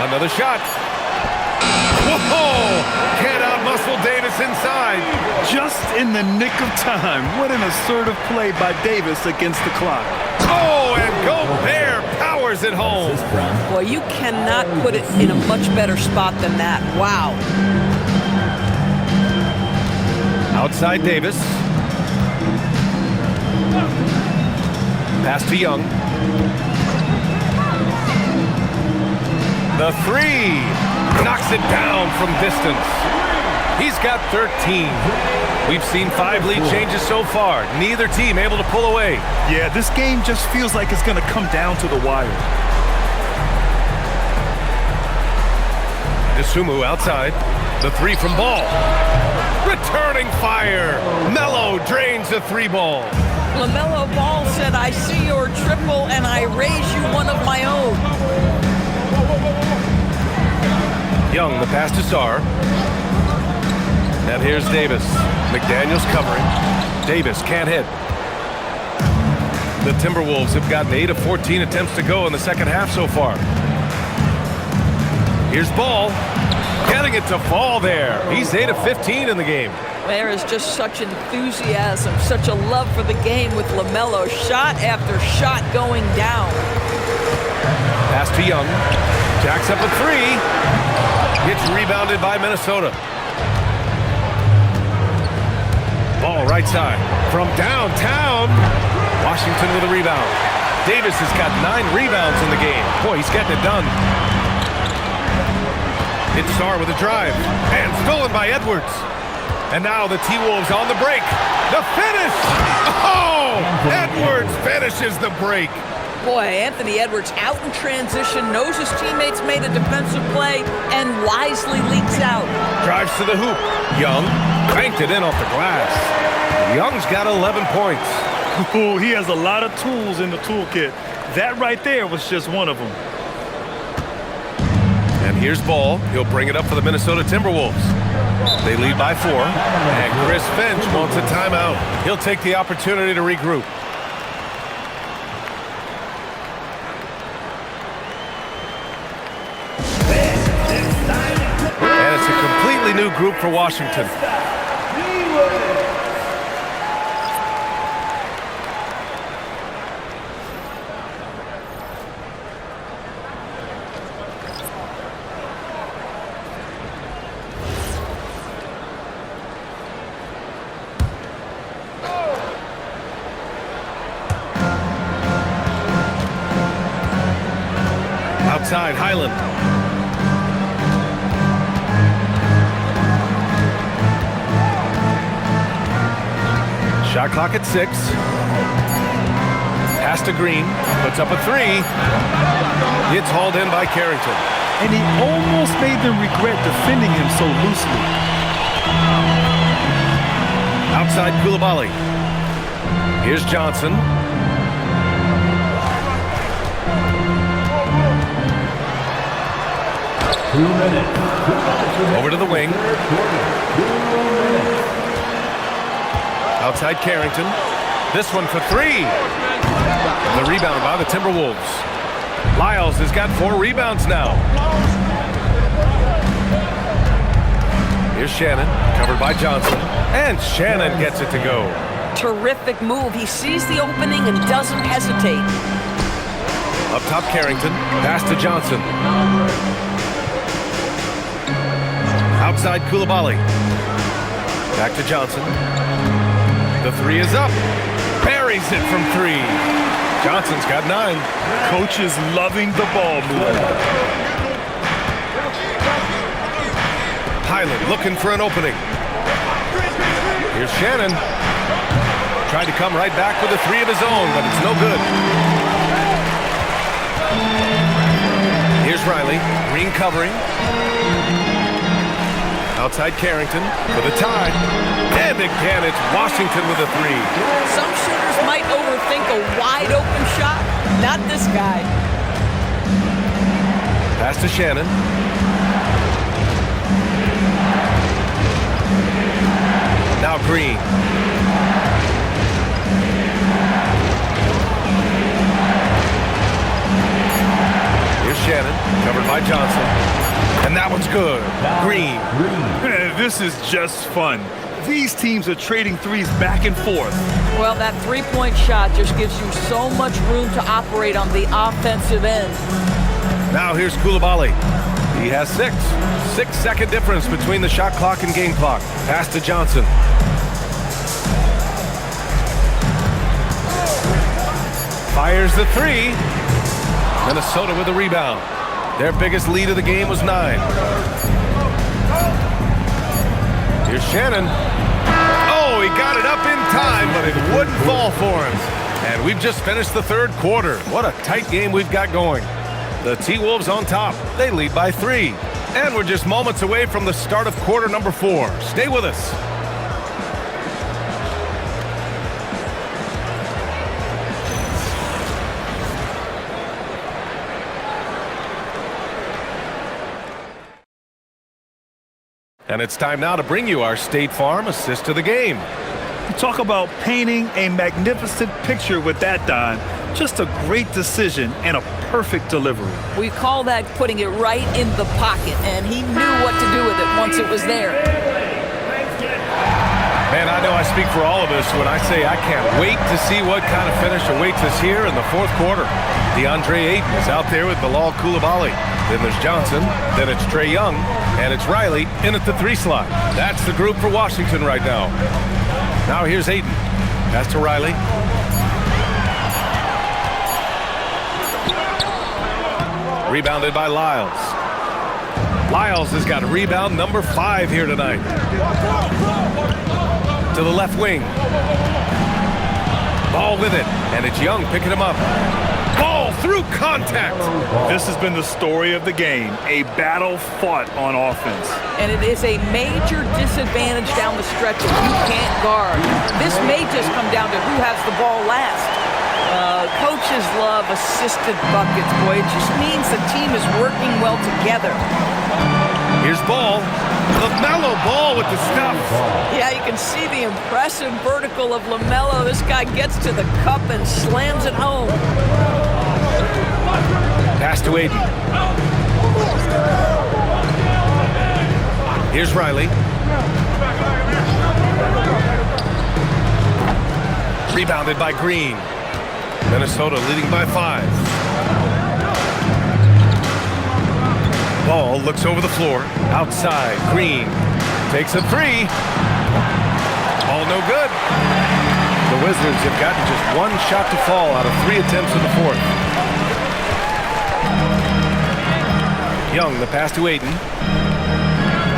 Another shot. Whoa! Can't outmuscle Davis inside. Just in the nick of time. What an assertive play by Davis against the clock. Oh, and Gobert powers it home. Boy, you cannot put it in a much better spot than that. Wow. Outside Davis. Pass to Young. The 3 knocks it down from distance. He's got 13. We've seen 5 lead changes so far. Neither team able to pull away. Yeah, this game just feels like it's going to come down to the wire. Sumu outside. The 3 from Ball. Returning fire. Melo drains the 3 ball. LaMelo Ball said, I see your triple and I raise you one of my own. Young, the pass to Sarr. And here's Davis. McDaniels covering. Davis can't hit. The Timberwolves have gotten 8 of 14 attempts to go in the second half so far. Here's Ball. Getting it to fall there. He's 8 of 15 in the game. There is just such enthusiasm, such a love for the game with LaMelo. Shot after shot going down. Pass to Young. Jacks up a 3. Gets rebounded by Minnesota. Ball right side. From downtown. Washington with a rebound. Davis has got 9 rebounds in the game. Boy, he's getting it done. It's Sarr with a drive. And stolen by Edwards. And now the T-Wolves on the break. The finish! Oh! Edwards finishes the break. Boy, Anthony Edwards out in transition, knows his teammates made a defensive play, and wisely leaks out. Drives to the hoop. Young banked it in off the glass. Young's got 11 points. Ooh, he has a lot of tools in the toolkit. That right there was just one of them. And here's Ball. He'll bring it up for the Minnesota Timberwolves. They lead by 4. And Chris Finch wants a timeout. He'll take the opportunity to regroup. And it's a completely new group for Washington. Outside, Highland. Shot clock at 6. Pass to Green. Puts up a 3. It's hauled in by Carrington. And he almost made them regret defending him so loosely. Outside Coulibaly. Here's Johnson. Over to the wing. Outside Carrington. This one for 3. The rebound by the Timberwolves. Lyles has got 4 rebounds now. Here's Shannon, covered by Johnson. And Shannon gets it to go. Terrific move. He sees the opening and doesn't hesitate. Up top, Carrington. Pass to Johnson. Outside Coulibaly. Back to Johnson. The 3 is up. Buries it from 3. Johnson's got 9. Coach is loving the ball movement. Highland looking for an opening. Here's Shannon. Tried to come right back with a 3 of his own, but it's no good. Here's Riley. Green covering. Outside Carrington for the tie. And again, it's Washington with a 3. Some shooters might overthink a wide open shot. Not this guy. Pass to Shannon. Now Green. Here's Shannon, covered by Johnson. And that one's good. Green. This is just fun. These teams are trading 3s back and forth. Well, that 3-point shot just gives you so much room to operate on the offensive end. Now here's Coulibaly. He has 6. 6-second difference between the shot clock and game clock. Pass to Johnson. Fires the 3. Minnesota with a rebound. Their biggest lead of the game was 9. Here's Shannon. Oh, it wouldn't fall for him. And we've just finished the third quarter. What a tight game we've got going. The T-Wolves on top. They lead by 3. And we're just moments away from the start of quarter number 4. Stay with us. And it's time now to bring you our State Farm assist to the game. Talk about painting a magnificent picture with that, Don. Just a great decision and a perfect delivery. We call that putting it right in the pocket, and he knew what to do with it once it was there. Man, I know I speak for all of us when I say I can't wait to see what kind of finish awaits us here in the fourth quarter. DeAndre Ayton is out there with Bilal Coulibaly. Then there's Johnson. Then it's Trae Young. And it's Riley in at the 3 slot. That's the group for Washington right now. Now here's Ayton. Pass to Riley. Rebounded by Lyles. Lyles has got rebound number 5 here tonight. To the left wing. Ball with it. And it's Young picking him up. Ball through contact. This has been the story of the game. A battle fought on offense. And it is a major disadvantage down the stretch if you can't guard. This may just come down to who has the ball last. Coaches love assisted buckets, boy. It just means the team is working well together. Here's Ball. LaMelo Ball with the stuff. Yeah, you can see the impressive vertical of LaMelo. This guy gets to the cup and slams it home. Pass to Ayton. Here's Riley. Rebounded by Green. Minnesota leading by 5. Ball looks over the floor. Outside. Green takes a 3. All no good. The Wizards have gotten just 1 shot to fall out of 3 attempts in the fourth. Young, the pass to Ayton.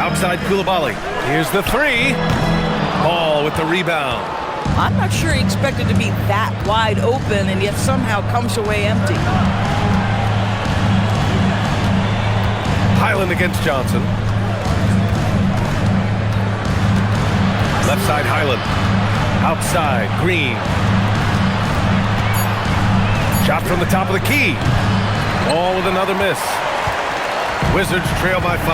Outside Coulibaly. Here's the 3. Ball with the rebound. I'm not sure he expected to be that wide open and yet somehow comes away empty. Highland against Johnson. Left side Highland. Outside Green. Shot from the top of the key. Ball with another miss. Wizards trail by 5.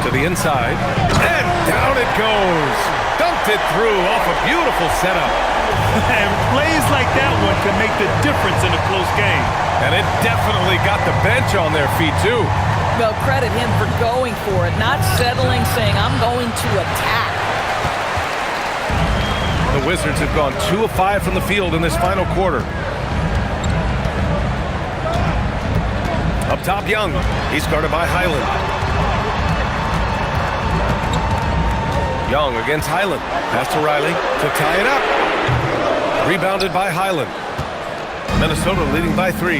To the inside. And down it goes. Dunked it through off a beautiful setup. And plays like that one can make the difference in a close game. And it definitely got the bench on their feet, too. Well, credit him for going for it, not settling, saying, I'm going to attack. The Wizards have gone 2 of 5 from the field in this final quarter. Up top, Young. He's guarded by Highland. Young against Highland. Pass to Riley to tie it up. Rebounded by Highland. Minnesota leading by 3.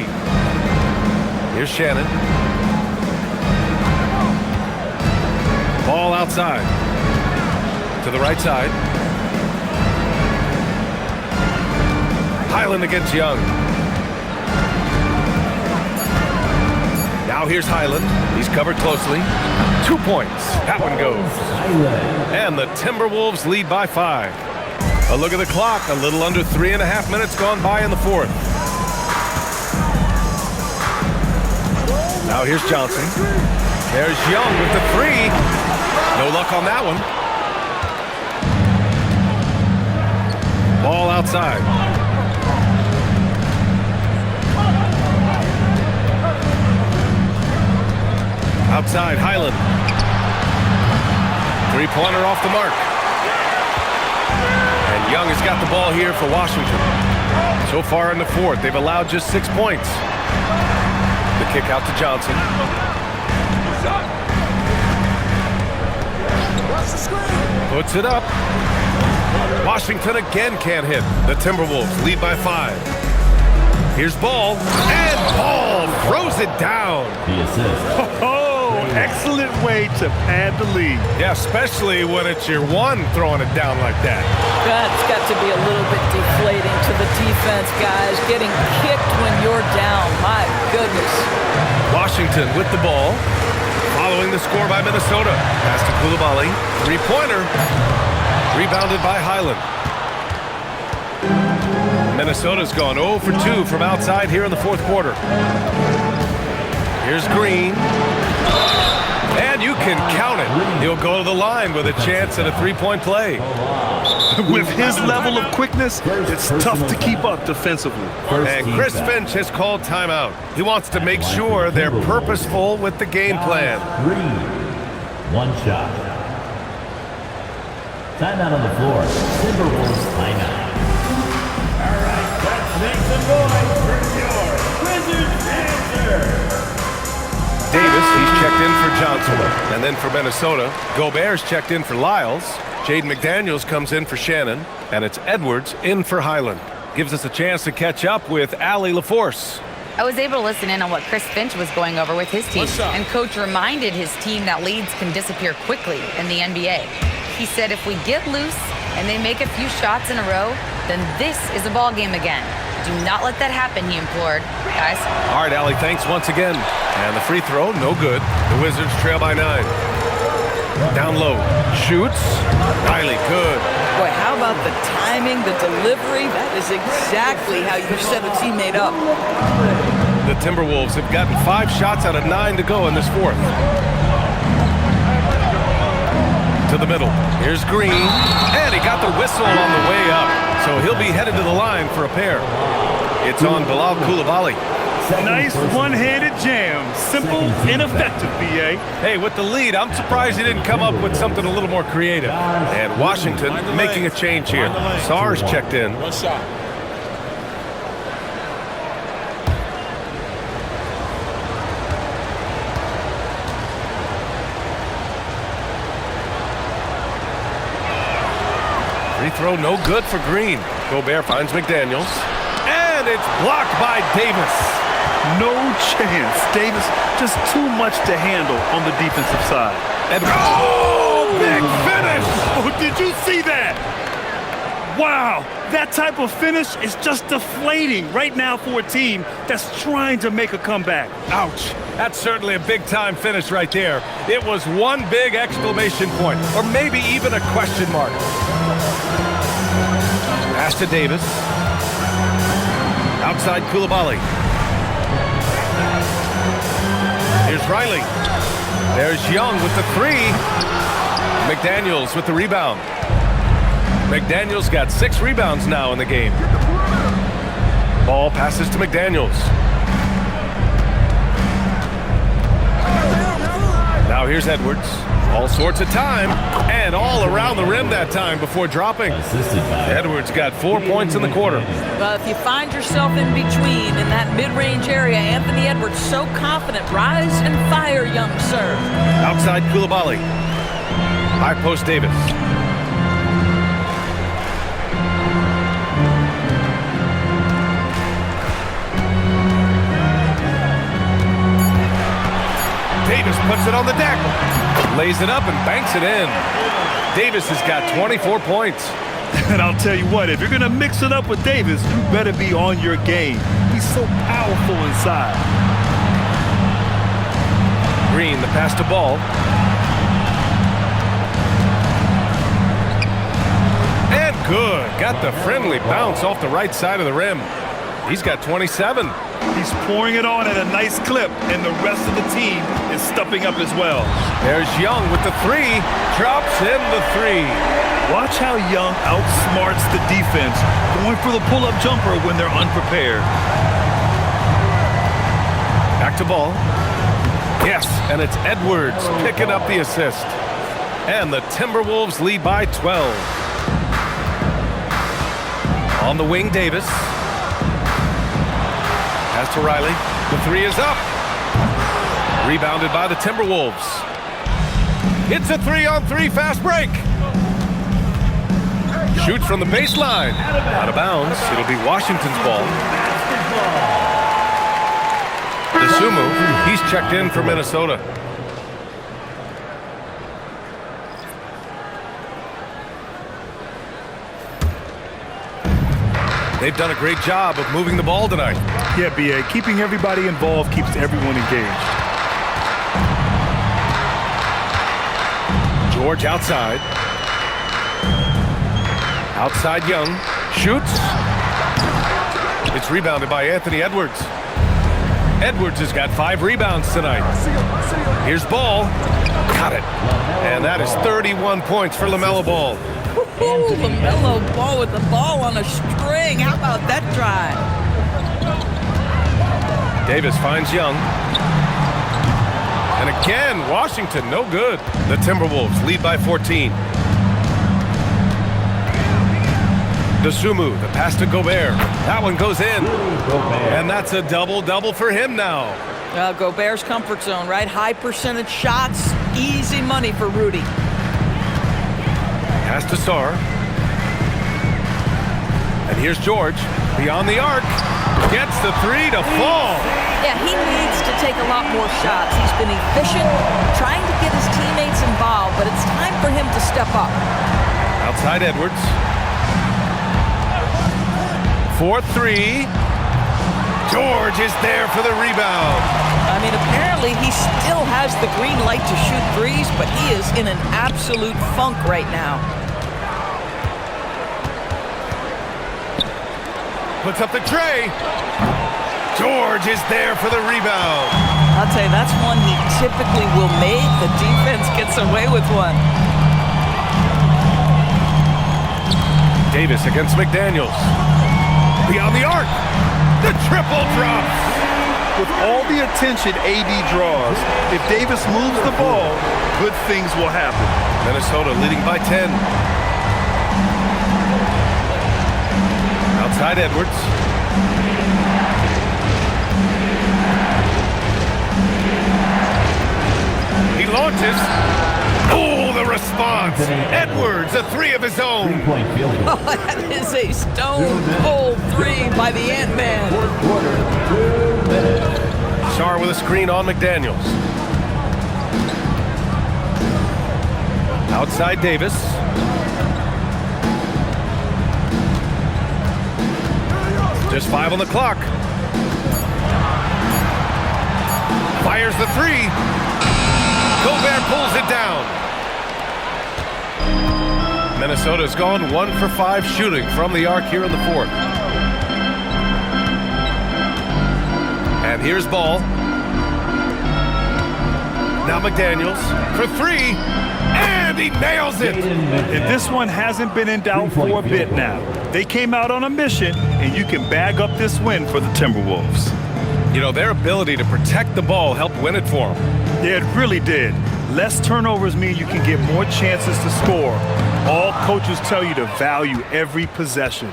Here's Shannon. Ball outside. To the right side. Highland against Young. Now here's Highland. He's covered closely. 2 points. That one goes. And the Timberwolves lead by 5. A look at the clock. A little under 3.5 minutes gone by in the fourth. Now here's Johnson. There's Young with the 3. No luck on that one. Ball outside. Outside, Highland. 3-pointer off the mark. And Young has got the ball here for Washington. So far in the fourth, they've allowed just 6 points. The kick out to Johnson. Puts it up. Washington again can't hit. The Timberwolves lead by 5. Here's Ball. And Ball throws it down. The assist. Oh, Oh, excellent way to pad the lead. Yeah, especially when it's your one throwing it down like that. That's got to be a little bit deflating to the defense, guys. Getting kicked when you're down. My goodness. Washington with the ball. Following the score by Minnesota. Pass to Coulibaly. Three-pointer. Rebounded by Highland. Minnesota's gone 0 for 2 from outside here in the fourth quarter. Here's Green. And you can count it. He'll go to the line with a chance at a three-point play. With his level of quickness, it's tough to keep up defensively. And Chris Finch has called timeout. He wants to make sure they're purposeful with the game plan. Green. One shot. Timeout on the floor. Timberwolves timeout. All right, let's make some noise for your Wizards answer. Davis, he's checked in for Johnson. And then for Minnesota, Gobert's checked in for Lyles. Jaden McDaniels comes in for Shannon. And it's Edwards in for Highland. Gives us a chance to catch up with Allie LaForce. I was able to listen in on what Chris Finch was going over with his team. And Coach reminded his team that leads can disappear quickly in the NBA. He said if we get loose and they make a few shots in a row, then this is a ball game again. Do not let that happen, he implored. Guys. All right, Allie, thanks once again. And the free throw, no good. The Wizards trail by 9. Down low, shoots. Riley, good. Boy, how about the timing, the delivery? That is exactly how you set a teammate up. The Timberwolves have gotten 5 shots out of 9 to go in this fourth. To the middle. Here's Green. And he got the whistle on the way up. So he'll be headed to the line for a pair. It's on Bilal Coulibaly. Nice one-handed jam. Simple and effective, B.A. Hey, with the lead, I'm surprised he didn't come up with something a little more creative. And Washington making a change here. Sarge checked in. One shot. Free throw no good for Green. Gobert finds McDaniels. And it's blocked by Davis. No chance. Davis, just too much to handle on the defensive side. And oh, big finish! Oh, did you see that? Wow, that type of finish is just deflating right now for a team that's trying to make a comeback. Ouch. That's certainly a big-time finish right there. It was one big exclamation point, or maybe even a question mark. Pass to Davis. Outside Coulibaly. Here's Riley. There's Young with the 3. McDaniels with the rebound. McDaniels got 6 rebounds now in the game. Ball passes to McDaniels. Now here's Edwards. All sorts of time, and all around the rim that time before dropping. Edwards got 4 points in the quarter. But if you find yourself in between in that mid-range area, Anthony Edwards so confident. Rise and fire, young sir. Outside Coulibaly. High post Davis. Davis puts it on the deck. Lays it up and banks it in. Davis has got 24 points. And I'll tell you what, if you're going to mix it up with Davis, you better be on your game. He's so powerful inside. Green, the pass to Ball. And good. Got the friendly bounce off the right side of the rim. He's got 27. He's pouring it on at a nice clip, and the rest of the team is stepping up as well. There's Young with the 3. Drops in the 3. Watch how Young outsmarts the defense, going for the pull-up jumper when they're unprepared. Back to Ball. Yes, and it's Edwards picking up the assist. And the Timberwolves lead by 12. On the wing, Davis. Pass to Riley. The 3 is up. Rebounded by the Timberwolves. It's a 3-on-3 fast break. Shoots from the baseline. Out of bounds. It'll be Washington's ball. DeSumo, he's checked in for Minnesota. They've done a great job of moving the ball tonight. Yeah, B.A. Keeping everybody involved keeps everyone engaged. George outside. Outside Young. Shoots. It's rebounded by Anthony Edwards. Edwards has got 5 rebounds tonight. Here's Ball. Got it. And that is 31 points for LaMelo Ball. Ooh, LaMelo Ball with the ball on a string. How about that drive? Davis finds Young. And again, Washington, no good. The Timberwolves lead by 14. Dosunmu, the pass to Gobert. That one goes in. And that's a double-double for him now. Gobert's comfort zone, right? High percentage shots, easy money for Rudy. Pass to Sarr. And here's George, beyond the arc. Gets the 3 to fall. Yeah, he needs to take a lot more shots. He's been efficient, trying to get his teammates involved, but it's time for him to step up. Outside Edwards. 4-3. George is there for the rebound. I mean, apparently he still has the green light to shoot threes, but he is in an absolute funk right now. Puts up the tray. George is there for the rebound. I'll tell you, that's one he typically will make. The defense gets away with one. Davis against McDaniels. Beyond the arc. The triple drops. With all the attention AD draws, if Davis moves the ball, good things will happen. Minnesota leading by 10. Outside Edwards. He launches. Oh, the response. Edwards, a 3 of his own. Three-point field goal. Oh, that is a stone-cold 3 by the Ant-Man. Fourth quarter, 2 minutes. Sarr with a screen on McDaniels. Outside Davis. Just 5 on the clock. Fires the 3. Gobert pulls it down. Minnesota's gone 1 for 5 shooting from the arc here in the 4th. And here's Ball. Now McDaniels for 3. And he nails it. And this one hasn't been in doubt for a bit now. They came out on a mission, and you can bag up this win for the Timberwolves. You know, their ability to protect the ball helped win it for them. Yeah, it really did. Less turnovers mean you can get more chances to score. All coaches tell you to value every possession.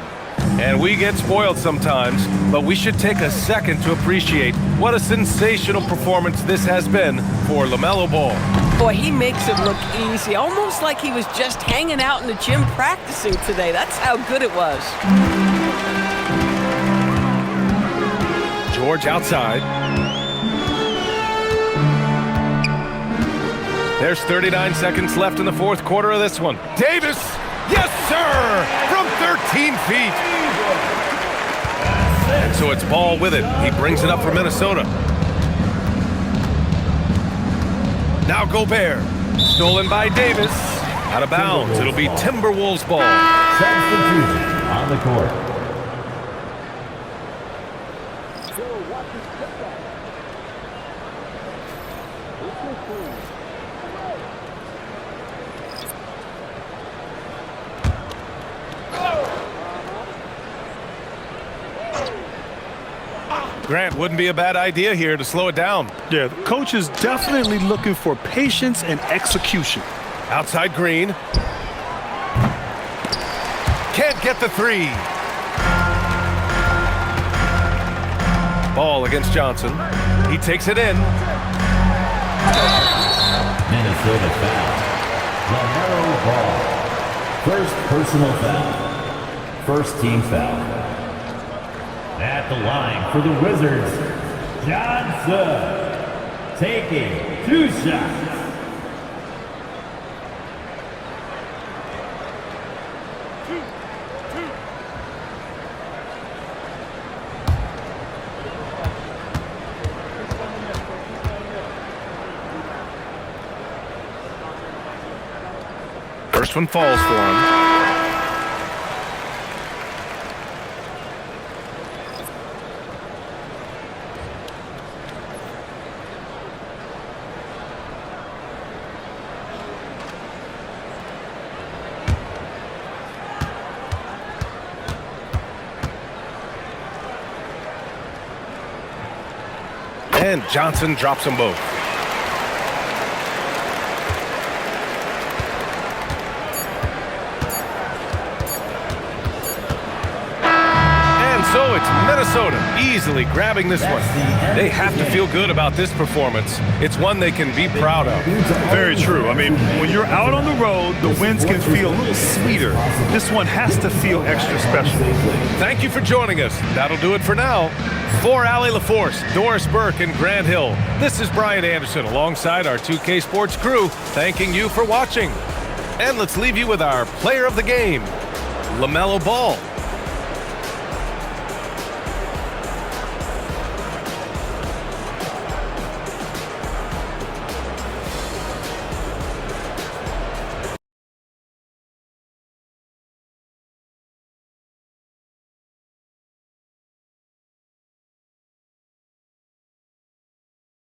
And we get spoiled sometimes, but we should take a second to appreciate what a sensational performance this has been for LaMelo Ball. Boy, he makes it look easy, almost like he was just hanging out in the gym practicing today. That's how good it was. George outside. There's 39 seconds left in the 4th quarter of this one. Davis, yes sir, from 13 feet. And so it's Ball with it. He brings it up for Minnesota. Now Gobert, stolen by Davis. Out of bounds, it'll be Timberwolves ball. Substitution on the court. Grant, wouldn't be a bad idea here to slow it down. Yeah, the coach is definitely looking for patience and execution. Outside Green. Can't get the 3. Ball against Johnson. He takes it in. Minnesota foul. LaMelo Ball. First personal foul. First team foul. At the line for the Wizards, Johnson taking 2 shots. First one falls for him. And Johnson drops them both. And so it's Minnesota easily grabbing this one. They have to feel good about this performance. It's one they can be proud of. Very true. I mean, when you're out on the road, the wins can feel a little sweeter. This one has to feel extra special. Thank you for joining us. That'll do it for now. For Allie LaForce, Doris Burke, and Grant Hill, this is Brian Anderson alongside our 2K Sports crew, thanking you for watching. And let's leave you with our player of the game, LaMelo Ball.